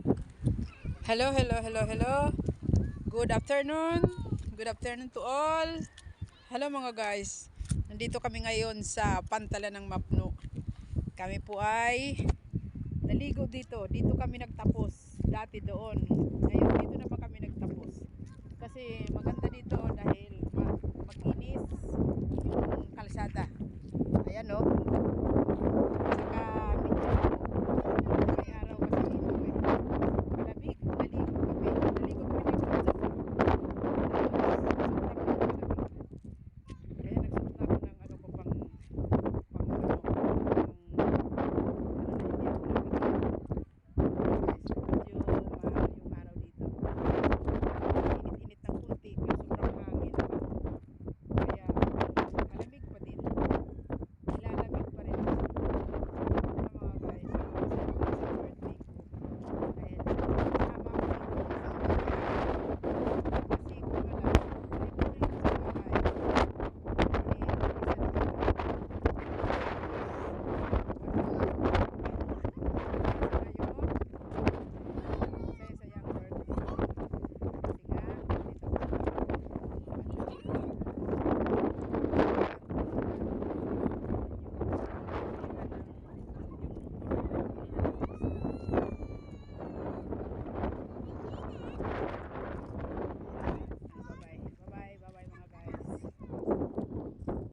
Hello, hello, hello, hello. Good afternoon. Good afternoon to all. Hello mga guys. Nandito kami ngayon sa Pantalan ng Mapno. Kami po ay naligo dito. Dito kami nagtapos. Dati doon. Ngayon dito naman kami nagtapos. Kasi maganda dito dahil makinis yung kalsada.